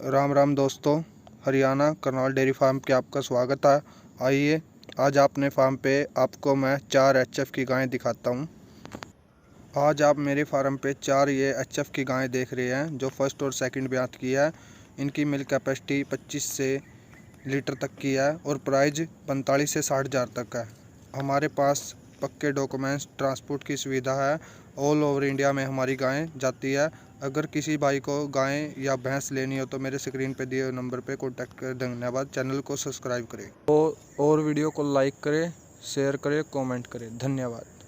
राम राम दोस्तों, Haryana Karnal dairy farm पे आपका स्वागत है। आइए आज अपने फार्म पे आपको मैं 4 एचएफ की गायें दिखाता हूँ। आज आप मेरे फार्म पे 4 ये एचएफ की गायें देख रहे हैं जो फर्स्ट और सेकंड ब्यात की है। इनकी मिल्क कैपेसिटी 25 से लीटर तक की है और प्राइस 45 से 60 हज़ार तक है। हमारे पास पक्के डॉक्यूमेंट्स, ट्रांसपोर्ट की सुविधा है। ऑल ओवर इंडिया में हमारी गायें जाती है। अगर किसी भाई को गायें या भैंस लेनी हो तो मेरे स्क्रीन पे दिए हुए नंबर पे कॉन्टैक्ट करें। धन्यवाद। चैनल को सब्सक्राइब करें और वीडियो को लाइक करें, शेयर करें, कमेंट करें। धन्यवाद।